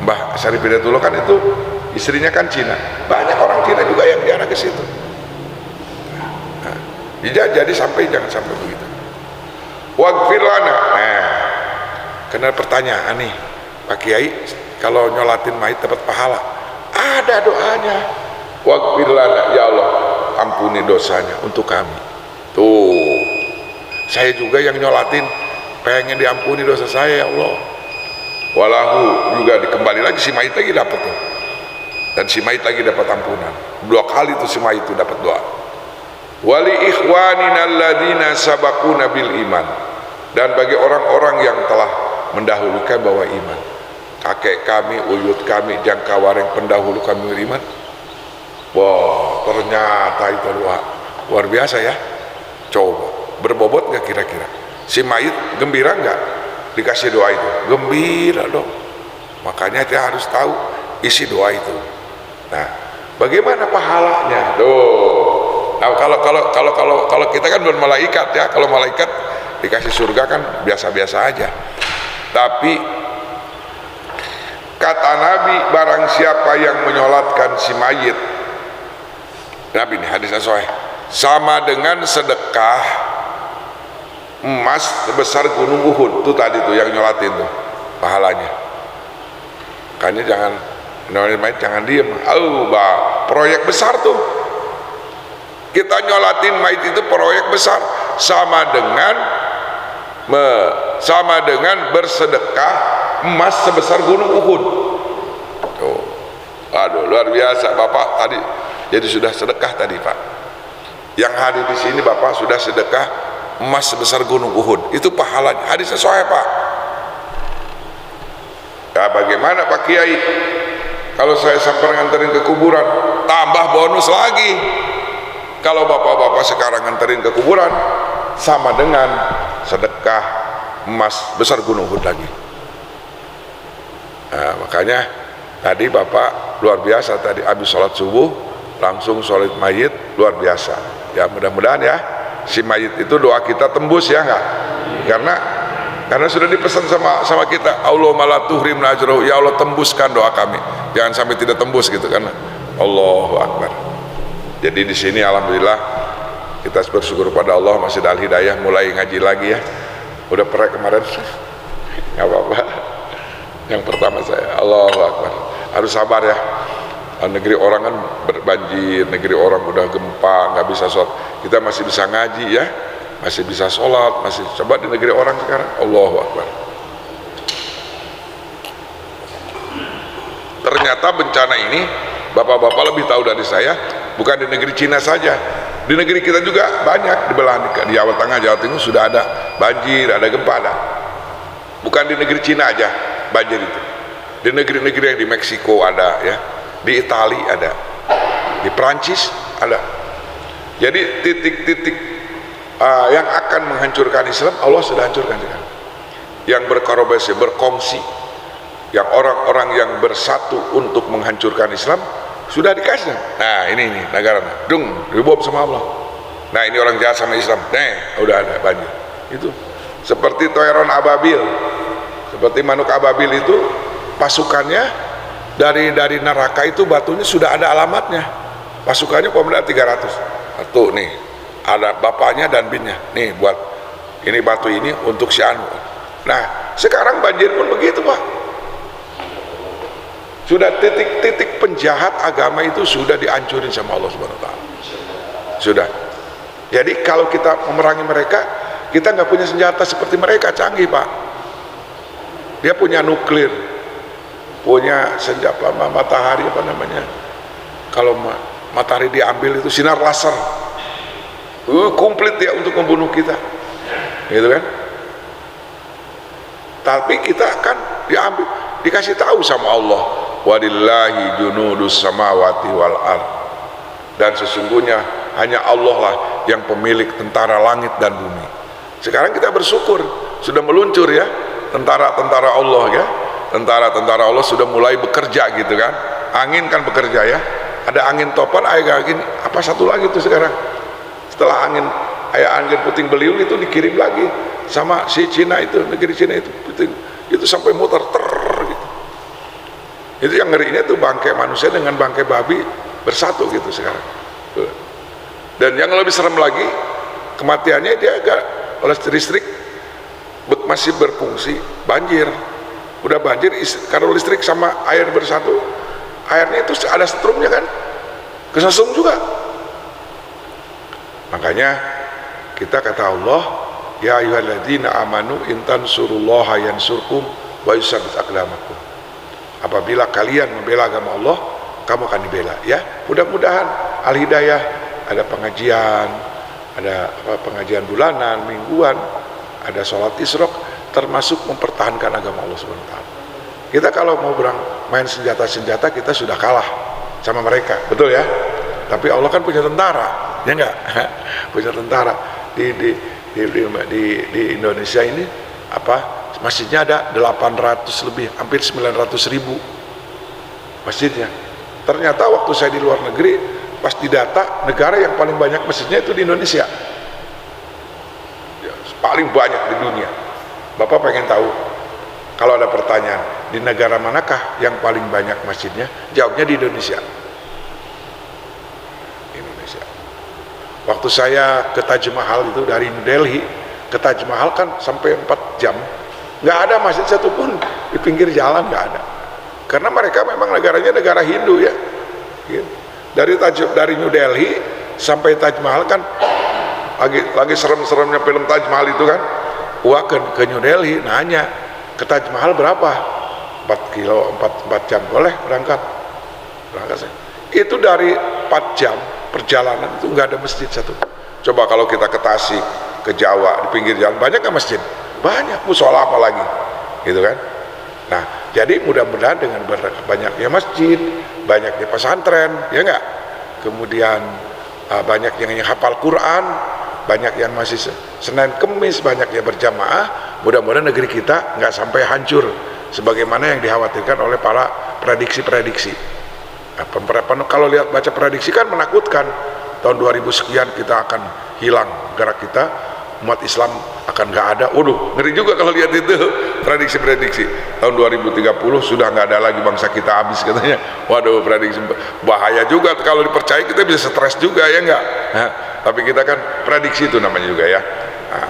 Mbah Syarif Hidayatullah kan itu istrinya kan Cina, banyak orang Cina juga yang diarah ke situ. Nah, jadi sampai jangan sampai begitu. Waghfir lana. Nah, kena pertanyaan nih, Pak Kiai, kalau nyolatin mayit dapat pahala? Ada doanya. Waghfir lana, ya Allah, ampuni dosanya untuk kami. Tuh, saya juga yang nyolatin, pengen diampuni dosa saya, ya Allah. Walahu juga dikembali lagi, si mayit lagi dapat tuh, dan si mayit lagi dapat ampunan 2 kali tuh si mayit itu dapat doa. Wali ikhwanina alladzina sabaquna bil iman, dan bagi orang-orang yang telah mendahulukan bawa iman, kakek kami, uyut kami, jangkawareng pendahulu kami beriman. Wah, ternyata itu luar biasa ya. Coba berbobot nggak kira-kira? Si mayit gembira nggak dikasih doa itu? Gembira dong. Makanya kita harus tahu isi doa itu. Nah, bagaimana pahalanya? Tuh. Nah, kalau kita kan belum malaikat ya. Kalau malaikat dikasih surga kan biasa-biasa aja. Tapi kata Nabi, barang siapa yang menyolatkan si mayit, Nabi ini hadisnya sahih, sama dengan sedekah emas sebesar gunung Uhud. Tuh tadi tuh yang nyolatin tuh pahalanya. Makanya jangan nyolatin mayit, jangan diem. Proyek besar tuh. Kita nyolatin mayit itu proyek besar, sama dengan bersedekah emas sebesar gunung Uhud. Tuh. Aduh, luar biasa. Bapak tadi jadi sudah sedekah tadi Pak. Yang hadir di sini Bapak sudah sedekah emas sebesar gunung Uhud. Itu pahalanya. Hadisnya sahih Pak. Ya bagaimana Pak Kiai? Kalau saya sampai nganterin ke kuburan, tambah bonus lagi. Kalau bapak-bapak sekarang nganterin ke kuburan, sama dengan sedekah emas besar gunung Uhud lagi. Nah, makanya tadi Bapak luar biasa tadi habis sholat subuh langsung sholat mayit, luar biasa ya. Mudah-mudahan ya si mayit itu doa kita tembus ya enggak, karena sudah dipesan sama kita, Allahumma la tuhrimna ajrahu, ya Allah tembuskan doa kami, jangan sampai tidak tembus gitu kan. Allahu Akbar. Jadi di sini alhamdulillah kita bersyukur pada Allah masih ada hidayah mulai ngaji lagi ya. Udah pernah kemarin nggak apa-apa, yang pertama saya, Allahu Akbar, harus sabar ya. Negeri orang kan berbanjir, negeri orang udah gempa, nggak bisa sholat, kita masih bisa ngaji ya, masih bisa sholat, masih. Coba di negeri orang sekarang, Allahu Akbar. Ternyata bencana ini bapak-bapak lebih tahu dari saya, bukan di negeri Cina saja, di negeri kita juga banyak, di belahan di Jawa Tengah, Jawa Timur sudah ada banjir, ada gempa, ada. Bukan di negeri Cina aja banjir itu, di negeri-negeri yang di Meksiko ada ya, di Itali ada, di Prancis ada. Jadi titik-titik yang akan menghancurkan Islam Allah sudah hancurkan sekarang. Yang berkorobasi, berkongsi, yang orang-orang yang bersatu untuk menghancurkan Islam sudah dikasih. Nah ini negara dibom sama Allah. Nah ini orang jahat sama Islam, udah ada banjir. Itu seperti Toeron Ababil, seperti manuk Ababil itu pasukannya dari neraka itu, batunya sudah ada alamatnya. Pasukannya pemuda 300. Tuh nih ada bapaknya dan binnya. Nih buat ini batu ini untuk si Anu. Nah sekarang banjir pun begitu Pak. Sudah titik-titik penjahat agama itu sudah dihancurin sama Allah Subhanahu wa taala. Sudah. Jadi kalau kita memerangi mereka, kita nggak punya senjata seperti mereka, canggih Pak. Dia punya nuklir. punya senjata matahari apa namanya, kalau matahari diambil itu sinar laser, komplit ya untuk membunuh kita, gitu kan. Tapi kita akan diambil, dikasih tahu sama Allah, walillahi junudus samawati wal ard, dan sesungguhnya hanya Allah lah yang pemilik tentara langit dan bumi. Sekarang kita bersyukur sudah meluncur ya tentara-tentara Allah ya, tentara-tentara Allah sudah mulai bekerja gitu kan. Angin kan bekerja ya, ada angin topan, angin apa satu lagi tuh sekarang, setelah angin puting beliung itu dikirim lagi sama si Cina itu, negeri Cina itu sampai muter gitu. Itu yang ngerinya tuh bangkai manusia dengan bangkai babi bersatu gitu sekarang. Dan yang lebih serem lagi, kematiannya dia agak oleh listrik masih berfungsi, banjir. Udah banjir, kalau listrik sama air bersatu, airnya itu ada setrumnya kan, kesesum juga. Makanya kita kata Allah, ya ayyuhalladzina amanu intan surullaha yansurkum wa yusabbit aqdamakum. Apabila kalian membela agama Allah, kamu akan dibela ya. Mudah-mudahan Al-Hidayah ada pengajian, ada pengajian bulanan, mingguan, ada sholat isrok, termasuk mempertahankan agama Allah SWT. Kita kalau mau main senjata-senjata, kita sudah kalah sama mereka, betul ya. Tapi Allah kan punya tentara, ya enggak? Punya tentara. Di Indonesia ini masjidnya ada 800 lebih, hampir 900.000 masjidnya. Ternyata waktu saya di luar negeri, pas didata, negara yang paling banyak masjidnya itu di Indonesia ya, paling banyak di dunia. Bapak pengen tahu, kalau ada pertanyaan, di negara manakah yang paling banyak masjidnya? Jawabnya di Indonesia. Indonesia. Waktu saya ke Taj Mahal itu, dari New Delhi ke Taj Mahal kan sampai 4 jam, nggak ada masjid satupun di pinggir jalan, nggak ada. Karena mereka memang negaranya negara Hindu ya. Dari New Delhi sampai Taj Mahal kan lagi serem-seremnya film Taj Mahal itu kan. Ke New Delhi nanya, ke Taj Mahal berapa? 4 jam boleh berangkat saya. Itu dari 4 jam perjalanan itu nggak ada masjid satu. Coba kalau kita ke Tasik, ke Jawa, di pinggir jalan banyak nggak masjid? Banyak, musola apalagi, gitu kan. Nah, jadi mudah-mudahan dengan banyaknya masjid, banyaknya pesantren, ya enggak? Kemudian banyak yang hafal Quran, banyak yang masih Senin Kemis, banyak yang berjamaah, mudah-mudahan negeri kita nggak sampai hancur sebagaimana yang dikhawatirkan oleh para prediksi-prediksi. Nah, kalau lihat baca prediksi kan menakutkan, tahun 2000 sekian kita akan hilang negara kita, umat Islam akan nggak ada. Waduh, ngeri juga kalau lihat itu prediksi-prediksi. Tahun 2030 sudah nggak ada lagi, bangsa kita habis katanya. Waduh, prediksi bahaya juga, kalau dipercaya kita bisa stres juga ya enggak. Nah, tapi kita kan prediksi itu namanya juga ya. Nah,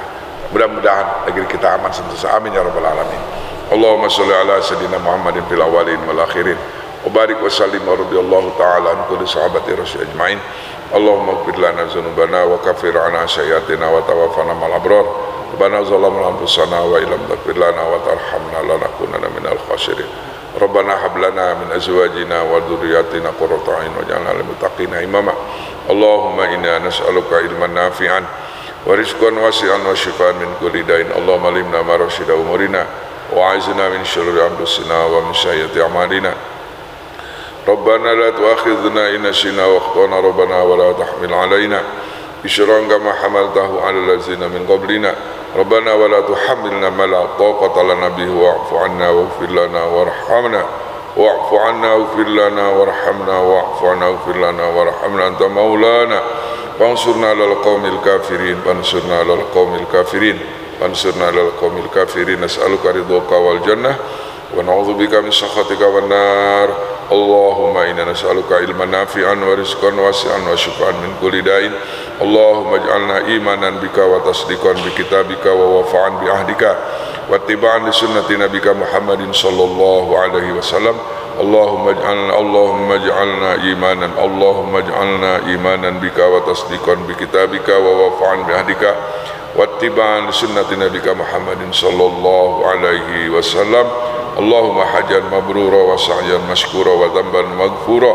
mudah-mudahan negeri kita aman sentosa, amin ya rabbal alamin. Allahumma sholli ala sayyidina Muhammadin fil awwalin wal akhirin wa barik wa sallim wa radhiyallahu ta'ala an kulli sahabati rasul ajmain. Allahumma ighfir lana dzunubana wa kaffir 'anna sayyi'atina wa tawaffana ma'al abrar. Rabbana zalamna anfusana wa illam taghfir lana wa tarhamna lanakunanna minal khasirin. Rabbana hab lana min azwajina wa dhurriyyatina qurrata a'yun waj'alna lil muttaqina imama. Allahumma inna nas'aluka ilman nafi'an wa rizqan wasi'an wa shifaan min kulli da'in. Allahumma alimna ma rasyida umurina wa a'izna min syururi anfusina wa min sayyiati a'malina. Rabbana la tu'akhidhna in nasina wa akhtana rabbana wa la tahmil alaina isran kama hamaltahu 'ala allazina min qablina. Rabbana wa la tuhammilna ma la taqata lana bihi wa'fu 'anna waghfir lana warhamna wa'fu 'anna waghfir lana warhamna wa'fu 'anna waghfir lana warhamna anta maulana fansurna 'alal qaumil kafirin fansurna 'alal qaumil kafirin fansurna 'alal qaumil kafirin. Nas'aluka ridhaka wal jannah wa na'udzubika min sakhatika wan nar. Allahumma inna nas'aluka ilman nafi'an wa rizqan wasi'an wa shifaan min kulli da'in. Allahumma ij'alna imanan bika wa tasdiqan bi kitabika wa wafa'an bi ahdika wa ittiba'an li sunnati nabika Muhammadin sallallahu alaihi wasallam. Allahumma ij'alna imanan bika wa tasdiqan bi kitabika wa wafa'an bi ahdika wa ittiba'an li sunnati nabika Muhammadin sallallahu alaihi wasallam. Allahumma hajan mabrura wa sa'yan mashkura wa dhanban maghfura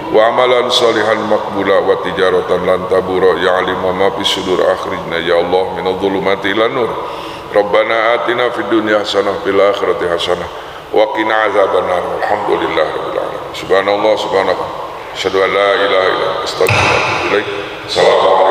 wa amalan salihan maqbula wa tijaratan lan tabura ya alima ma fis sudur akhrijna ya Allah minadh dhulumati ilan nur. Rabbana atina fid dunya hasanah fil akhirati hasanah wa qina azabannar. Alhamdulillahi rabbil alamin. Subhanallah subhanallah. Asyhadu an la ilaha illa anta astaghfiruka wa atubu ilaik. Assalamualaikum.